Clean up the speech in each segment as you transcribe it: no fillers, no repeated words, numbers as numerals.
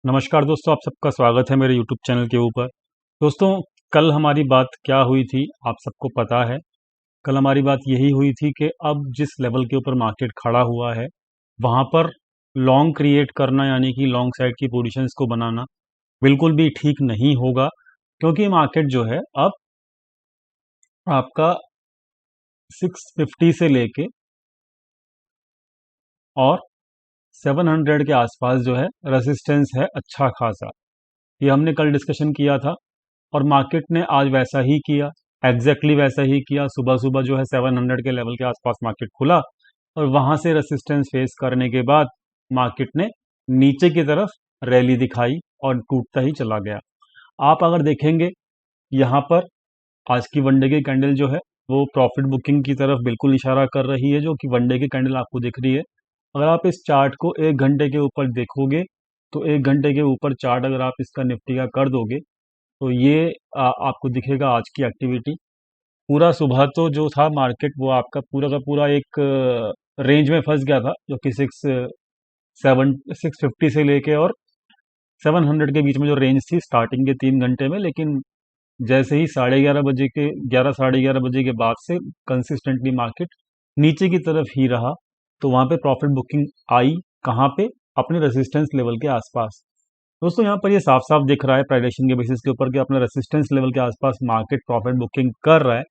नमस्कार दोस्तों, आप सबका स्वागत है मेरे यूट्यूब चैनल के ऊपर। दोस्तों, कल हमारी बात क्या हुई थी आप सबको पता है। कल हमारी बात यही हुई थी कि अब जिस लेवल के ऊपर मार्केट खड़ा हुआ है वहाँ पर लॉन्ग क्रिएट करना यानी कि लॉन्ग साइड की पोजीशंस को बनाना बिल्कुल भी ठीक नहीं होगा, क्योंकि मार्केट जो है अब आपका 650 से लेके और 700 के आसपास जो है रेजिस्टेंस है अच्छा खासा। ये हमने कल डिस्कशन किया था और मार्केट ने आज वैसा ही किया, एग्जैक्टली वैसा ही किया। सुबह सुबह जो है 700 के लेवल के आसपास मार्केट खुला और वहां से रेसिस्टेंस फेस करने के बाद मार्केट ने नीचे की तरफ रैली दिखाई और टूटता ही चला गया। आप अगर देखेंगे यहाँ पर आज की वनडे की कैंडल जो है वो प्रॉफिट बुकिंग की तरफ बिल्कुल इशारा कर रही है, जो कि वनडे की कैंडल आपको दिख रही है। अगर आप इस चार्ट को 1 घंटे के ऊपर देखोगे तो 1 घंटे के ऊपर चार्ट अगर आप इसका निफ्टी का कर दोगे तो ये आपको दिखेगा आज की एक्टिविटी। पूरा सुबह तो जो था मार्केट वो आपका पूरा का पूरा एक रेंज में फंस गया था, जो कि 650 से लेके और 700 के बीच में जो रेंज थी स्टार्टिंग के 3 घंटे में। लेकिन जैसे ही 11:30 बजे के 11 साढ़े 11 बजे के बाद से कंसिस्टेंटली मार्केट नीचे की तरफ ही रहा, तो वहां पे प्रॉफिट बुकिंग आई कहाँ पे, अपने रेजिस्टेंस लेवल के आसपास। दोस्तों, यहाँ पर ये साफ साफ दिख रहा है प्राइडेशन के बेसिस के ऊपर कि अपने रेजिस्टेंस लेवल के आसपास मार्केट प्रॉफिट बुकिंग कर रहा है।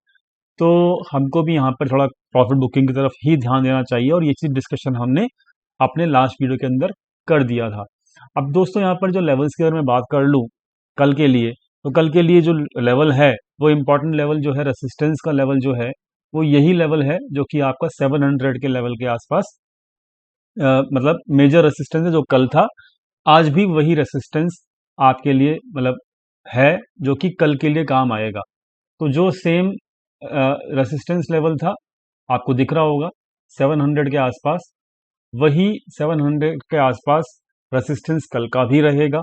तो हमको भी यहाँ पर थोड़ा प्रॉफिट बुकिंग की तरफ ही ध्यान देना चाहिए, और ये चीज़ डिस्कशन हमने अपने लास्ट वीडियो के अंदर कर दिया था। अब दोस्तों, यहाँ पर जो लेवल्स की अगर मैं बात कर लूँ कल के लिए, तो कल के लिए जो लेवल है वो इम्पोर्टेंट लेवल जो है, रेसिस्टेंस का लेवल जो है वो यही लेवल है जो कि आपका 700 के लेवल के आसपास मतलब मेजर रेसिस्टेंस है जो कल था। आज भी वही रेसिस्टेंस आपके लिए मतलब है जो कि कल के लिए काम आएगा। तो जो सेम रेसिस्टेंस लेवल था आपको दिख रहा होगा 700 के आसपास, वही 700 के आसपास रेसिस्टेंस कल का भी रहेगा।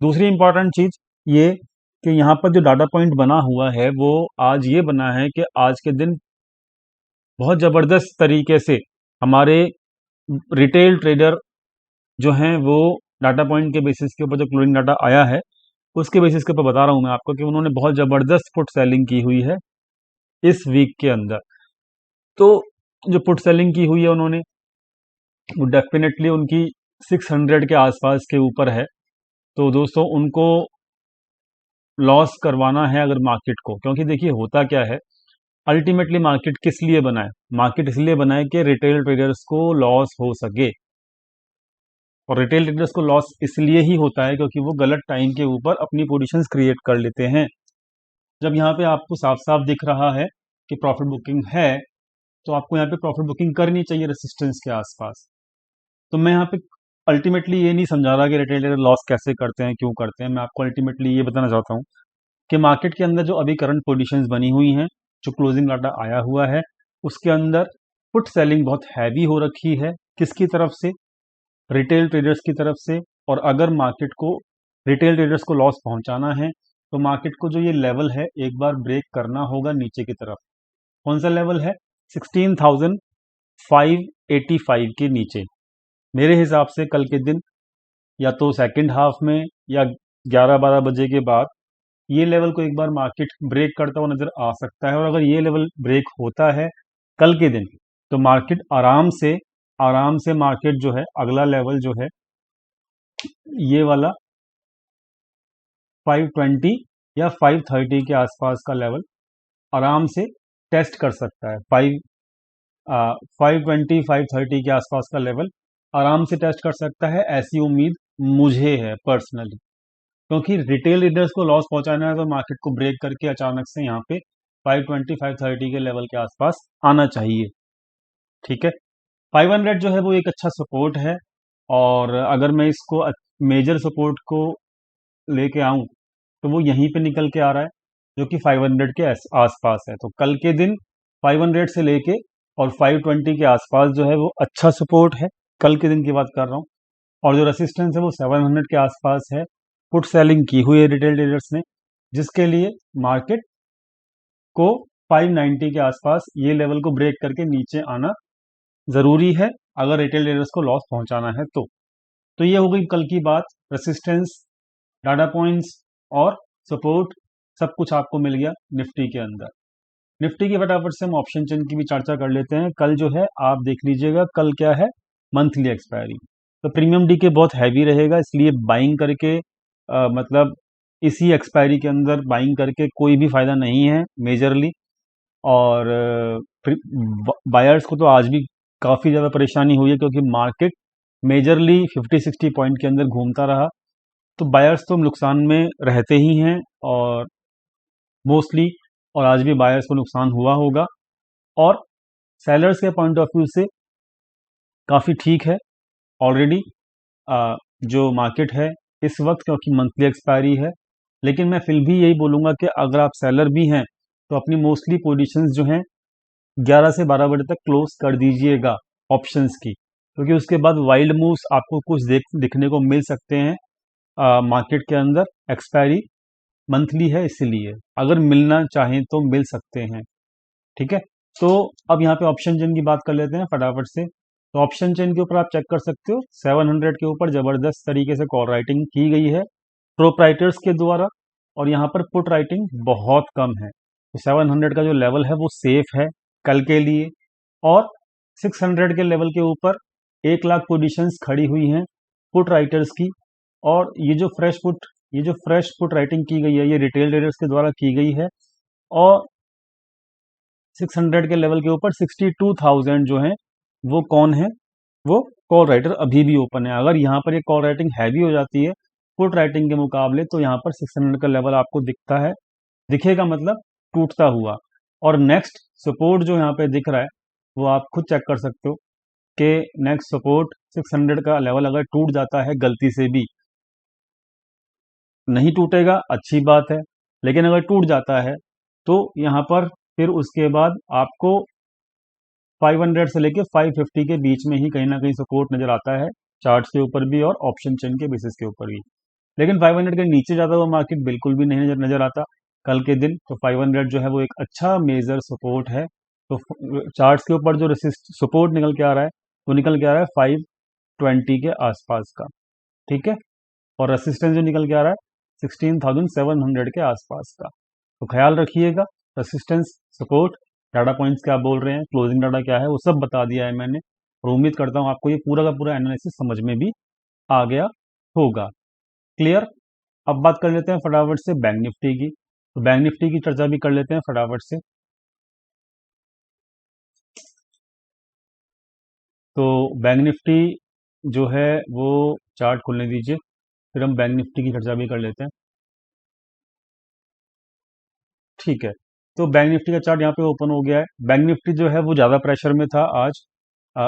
दूसरी इंपॉर्टेंट चीज ये कि यहाँ पर जो डाटा पॉइंट बना हुआ है वो आज ये बना है कि आज के दिन बहुत ज़बरदस्त तरीके से हमारे रिटेल ट्रेडर जो हैं वो डाटा पॉइंट के बेसिस के ऊपर जो क्लोजिंग डाटा आया है उसके बेसिस के ऊपर बता रहा हूँ मैं आपको कि उन्होंने बहुत ज़बरदस्त पुट सेलिंग की हुई है इस वीक के अंदर। तो जो पुट सेलिंग की हुई है उन्होंने, वो डेफिनेटली उनकी 600 के आसपास के ऊपर है। तो दोस्तों, उनको लॉस करवाना है अगर मार्केट को, क्योंकि देखिए होता क्या है, अल्टीमेटली मार्केट किस लिए बना है? मार्केट इसलिए बना है कि रिटेल ट्रेडर्स को लॉस हो सके। और रिटेल ट्रेडर्स को लॉस इसलिए ही होता है क्योंकि वो गलत टाइम के ऊपर अपनी पोजीशंस क्रिएट कर लेते हैं। जब यहाँ पे आपको साफ साफ दिख रहा है कि प्रॉफिट बुकिंग है, तो आपको यहाँ पे प्रॉफिट बुकिंग करनी चाहिए रेसिस्टेंस के आसपास। तो मैं यहाँ पे अल्टीमेटली ये नहीं समझा रहा कि रिटेल ट्रेडर लॉस कैसे करते हैं, क्यों करते हैं। मैं आपको अल्टीमेटली ये बताना चाहता हूँ कि मार्केट के अंदर जो अभी करंट पोजीशंस बनी हुई हैं, जो क्लोजिंग डाटा आया हुआ है, उसके अंदर पुट सेलिंग बहुत हैवी हो रखी है। किसकी तरफ से? रिटेल ट्रेडर्स की तरफ से। और अगर मार्केट को रिटेल ट्रेडर्स को लॉस पहुंचाना है तो मार्केट को जो ये लेवल है एक बार ब्रेक करना होगा नीचे की तरफ। कौन सा लेवल है? 16,585 के नीचे। मेरे हिसाब से कल के दिन या तो सेकंड हाफ में या 11-12 बजे के बाद ये लेवल को एक बार मार्केट ब्रेक करता हुआ नजर आ सकता है। और अगर ये लेवल ब्रेक होता है कल के दिन, तो मार्केट आराम से मार्केट जो है अगला लेवल जो है ये वाला 520 या 530 के आसपास का लेवल आराम से टेस्ट कर सकता है। 520 530 के आसपास का लेवल आराम से टेस्ट कर सकता है, ऐसी उम्मीद मुझे है पर्सनली। क्योंकि रिटेल लीडर्स को लॉस पहुंचाना है तो मार्केट को ब्रेक करके अचानक से यहाँ पे 520 530 के लेवल के आसपास आना चाहिए। ठीक है, 500 जो है वो एक अच्छा सपोर्ट है, और अगर मैं इसको मेजर सपोर्ट को लेके आऊं तो वो यहीं पे निकल के आ रहा है जो कि 500 के आसपास है। तो कल के दिन 500 से लेके और 520 के आसपास जो है वो अच्छा सपोर्ट है, कल के दिन की बात कर रहा हूँ। और जो रेसिस्टेंस है वो 700 के आसपास है। पुट सेलिंग की हुई है रिटेल ट्रेडर्स ने, जिसके लिए मार्केट को 590 के आसपास ये लेवल को ब्रेक करके नीचे आना जरूरी है अगर रिटेल ट्रेडर्स को लॉस पहुंचाना है तो। ये हो गई कल की बात। रेसिस्टेंस, डाटा पॉइंट्स और सपोर्ट सब कुछ आपको मिल गया निफ्टी के अंदर। निफ्टी की फटाफट से हम ऑप्शन चेन की भी चर्चा कर लेते हैं। कल जो है आप देख लीजिएगा, कल क्या है, मंथली एक्सपायरी। तो प्रीमियम डी के बहुत हैवी रहेगा, इसलिए बाइंग करके मतलब इसी एक्सपायरी के अंदर बाइंग करके कोई भी फायदा नहीं है मेजरली। और बायर्स को तो आज भी काफ़ी ज़्यादा परेशानी हुई है, क्योंकि मार्केट मेजरली 50-60 पॉइंट के अंदर घूमता रहा। तो बायर्स तो नुकसान में रहते ही हैं और मोस्टली, और आज भी बायर्स को नुकसान हुआ होगा। और सेलर्स के पॉइंट ऑफ व्यू से काफ़ी ठीक है ऑलरेडी जो मार्केट है इस वक्त, क्योंकि मंथली एक्सपायरी है। लेकिन मैं फिर भी यही बोलूँगा कि अगर आप सेलर भी हैं तो अपनी मोस्टली पोजीशंस जो हैं 11 से 12 बजे तक क्लोज कर दीजिएगा ऑप्शंस की, क्योंकि उसके बाद वाइल्ड मूव्स आपको कुछ दिखने को मिल सकते हैं मार्केट के अंदर। एक्सपायरी मंथली है, इसीलिए अगर मिलना चाहें तो मिल सकते हैं। ठीक है, तो अब यहाँ पे ऑप्शन चेन की बात कर लेते हैं फटाफट से। तो ऑप्शन चेन के ऊपर आप चेक कर सकते हो 700 के ऊपर ज़बरदस्त तरीके से कॉल राइटिंग की गई है प्रोप्राइटर्स के द्वारा, और यहाँ पर पुट राइटिंग बहुत कम है। तो 700 का जो लेवल है वो सेफ है कल के लिए। और 600 के लेवल के ऊपर 1 लाख पोजीशंस खड़ी हुई हैं पुट राइटर्स की। और ये जो फ्रेश पुट राइटिंग की गई है, ये रिटेल ट्रेडर्स के द्वारा की गई है। और 600 के लेवल के ऊपर 62,000 जो है वो कौन है, वो कॉल राइटर अभी भी ओपन है। अगर यहाँ पर ये कॉल राइटिंग हैवी हो जाती है पुट राइटिंग के मुकाबले, तो यहाँ पर 600 का लेवल आपको दिखता है, दिखेगा मतलब टूटता हुआ। और नेक्स्ट सपोर्ट जो यहाँ पे दिख रहा है वो आप खुद चेक कर सकते हो कि नेक्स्ट सपोर्ट 600 का लेवल अगर टूट जाता है गलती से भी, नहीं टूटेगा अच्छी बात है, लेकिन अगर टूट जाता है तो यहाँ पर फिर उसके बाद आपको 500 से लेके 550 के बीच में ही कहीं ना कहीं सपोर्ट नज़र आता है, चार्ट्स के ऊपर भी और ऑप्शन चेन के बेसिस के ऊपर भी। लेकिन 500 के नीचे जाता हुआ मार्केट बिल्कुल भी नहीं नज़र आता कल के दिन। तो 500 जो है वो एक अच्छा मेजर सपोर्ट है। तो चार्ट्स के ऊपर जो सपोर्ट निकल के आ रहा है वो निकल के आ रहा है 520 के आसपास का। ठीक है, और रेसिस्टेंस जो निकल के आ रहा है 16,700 के आसपास का। तो ख्याल रखिएगा, रेसिस्टेंस, सपोर्ट, डाटा पॉइंट्स क्या बोल रहे हैं, क्लोजिंग डाटा क्या है, वो सब बता दिया है मैंने। और उम्मीद करता हूँ आपको ये पूरा का पूरा एनालिसिस समझ में भी आ गया होगा। क्लियर। अब बात कर लेते हैं फटाफट से बैंक निफ्टी की। तो बैंक निफ्टी की चर्चा भी कर लेते हैं फटाफट से। तो बैंक निफ्टी जो है वो चार्ट खोलने दीजिए, फिर हम बैंक निफ्टी की चर्चा भी कर लेते हैं। ठीक है, तो बैंक निफ्टी का चार्ट यहाँ पे ओपन हो गया है। बैंक निफ्टी जो है वो ज़्यादा प्रेशर में था आज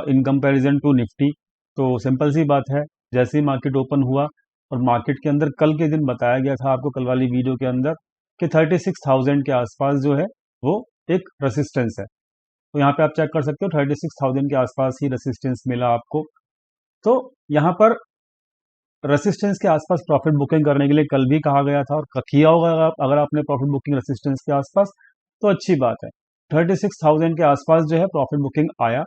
इन कंपैरिजन टू निफ्टी। तो सिंपल सी बात है, जैसे ही मार्केट ओपन हुआ और मार्केट के अंदर कल के दिन बताया गया था आपको कल वाली वीडियो के अंदर कि 36,000 के आसपास जो है वो एक रेसिस्टेंस है। तो यहाँ पे आप चेक कर सकते हो 36,000 के आसपास ही रेसिस्टेंस मिला आपको। तो यहाँ पर रेसिस्टेंस के आसपास प्रॉफिट बुकिंग करने के लिए कल भी कहा गया था, और किया होगा अगर आपने प्रॉफिट बुकिंग रेसिस्टेंस के आसपास, तो अच्छी बात है। 36,000 के आसपास जो है प्रॉफिट बुकिंग आया।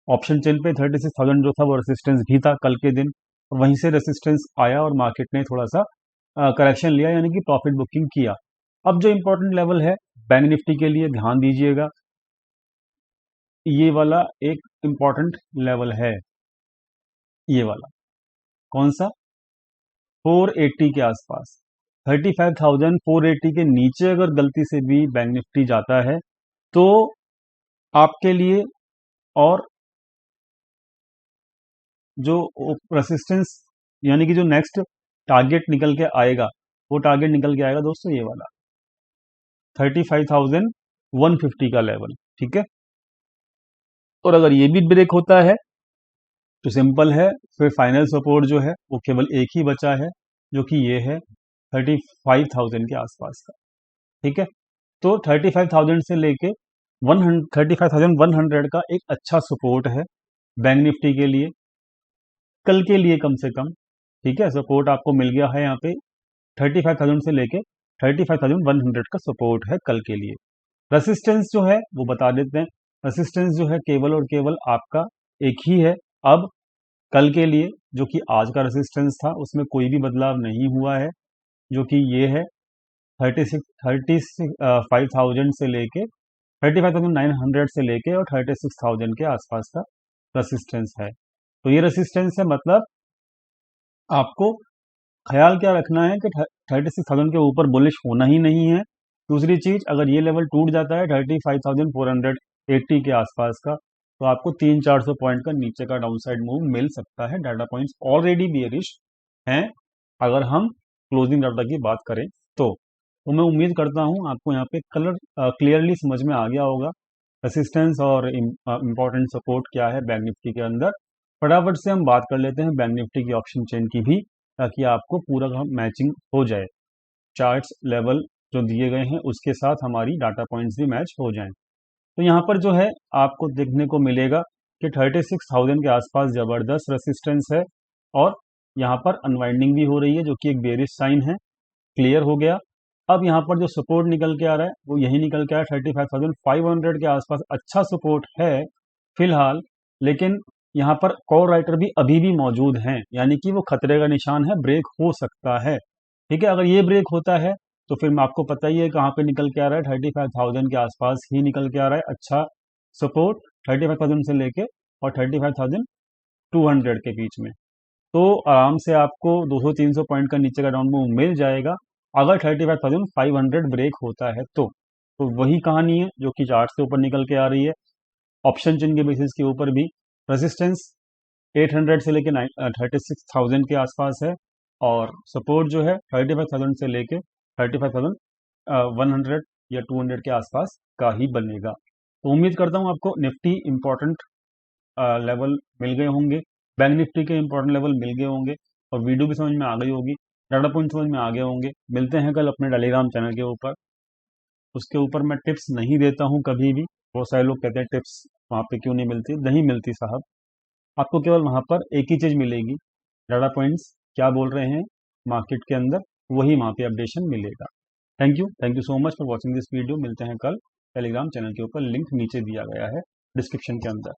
ऑप्शन चेन पे 36,000 जो था वो रेसिस्टेंस भी था कल के दिन, और वहीं से रेसिस्टेंस आया और मार्केट ने थोड़ा सा करेक्शन लिया, यानी कि प्रॉफिट बुकिंग किया। अब जो इंपॉर्टेंट लेवल है बैंक निफ्टी के लिए ध्यान दीजिएगा, ये वाला एक इंपॉर्टेंट लेवल है, ये वाला कौन सा, 480 के आसपास। 35,480 के नीचे अगर गलती से भी बैंक निफ्टी जाता है तो आपके लिए, और जो रेसिस्टेंस यानी कि जो नेक्स्ट टारगेट निकल के आएगा, वो टारगेट निकल के आएगा दोस्तों ये वाला 35,150 का लेवल। ठीक है, और अगर ये भी ब्रेक होता है तो सिंपल है, फिर फाइनल सपोर्ट जो है वो केवल एक ही बचा है, जो कि ये है 35,000 के आसपास का। ठीक है, तो 35,000 से लेके 35,100 का एक अच्छा सपोर्ट है बैंक निफ्टी के लिए, कल के लिए कम से कम। ठीक है, सपोर्ट आपको मिल गया है यहाँ पे 35,000 से लेके 35,100 का सपोर्ट है कल के लिए। रेसिस्टेंस जो है वो बता देते हैं, रेसिस्टेंस जो है केवल और केवल आपका एक ही है अब, कल के लिए जो कि आज का रेसिस्टेंस था उसमें कोई भी बदलाव नहीं हुआ है, जो कि ये है 5,000 से लेके 35,900 से लेके और 36,000 के आसपास का रेसिस्टेंस है। तो ये रेसिस्टेंस है, मतलब आपको ख्याल क्या रखना है कि 36,000 के ऊपर बुलिश होना ही नहीं है। दूसरी चीज़, अगर ये लेवल टूट जाता है 35,480 के आसपास का, तो आपको 300-400 पॉइंट का नीचे का डाउनसाइड मूव मिल सकता है। डाटा पॉइंट्स ऑलरेडी बियरिश हैं अगर हम क्लोजिंग डाटा की बात करें तो मैं उम्मीद करता हूँ आपको यहाँ पे कलर क्लियरली समझ में आ गया होगा रेसिस्टेंस और इम्पोर्टेंट सपोर्ट क्या है बैंक निफ्टी के अंदर। फटाफट से हम बात कर लेते हैं बैंक निफ्टी की ऑप्शन चेन की भी, ताकि आपको पूरा का मैचिंग हो जाए, चार्ट्स लेवल जो दिए गए हैं उसके साथ हमारी डाटा पॉइंट्स भी मैच हो जाएं। तो यहाँ पर जो है आपको देखने को मिलेगा कि 36,000 के आसपास ज़बरदस्त रेसिस्टेंस है और यहाँ पर अनवाइंडिंग भी हो रही है, जो कि एक बेरिश साइन है, क्लियर हो गया। अब यहाँ पर जो सपोर्ट निकल के आ रहा है वो यही निकल के आ रहा है 35,500 के आसपास। अच्छा सपोर्ट है फिलहाल, लेकिन यहाँ पर कॉल राइटर भी अभी भी मौजूद हैं, यानी कि वो खतरे का निशान है, ब्रेक हो सकता है। ठीक है, अगर ये ब्रेक होता है तो फिर मैं आपको पता ही है कहाँ पे निकल के आ रहा है, 35,000 के आसपास ही निकल के आ रहा है अच्छा सपोर्ट, 35,000 से लेके और 35,200 के बीच में। तो आराम से आपको 200-300 पॉइंट का नीचे का डाउन मूव मिल जाएगा अगर 35,500 ब्रेक होता है तो वही कहानी है जो कि चार्ट से ऊपर निकल के आ रही है। ऑप्शन चेन के बेसिस के ऊपर भी रेजिस्टेंस 800 से लेके 36,000 के आसपास है और सपोर्ट जो है 35,000 से लेके 35,100 या 200 के आसपास का ही बनेगा। तो उम्मीद करता हूँ आपको निफ्टी इंपॉर्टेंट लेवल मिल गए होंगे, बैंक निफ्टी के इंपॉर्टेंट लेवल मिल गए होंगे और वीडियो भी समझ में आ गई होगी, डाटा पॉइंट समझ में आ गए होंगे। मिलते हैं कल अपने टेलीग्राम चैनल के ऊपर। उसके ऊपर मैं टिप्स नहीं देता हूँ कभी भी। बहुत सारे लोग कहते हैं टिप्स वहाँ पे क्यों नहीं मिलती, नहीं मिलती साहब। आपको केवल वहाँ पर एक ही चीज़ मिलेगी, डाटा पॉइंट्स क्या बोल रहे हैं मार्केट के अंदर, वही वहाँ पे अपडेशन मिलेगा। Thank you so much for watching this video. मिलते हैं कल टेलीग्राम चैनल के ऊपर, लिंक नीचे दिया गया है डिस्क्रिप्शन के अंदर।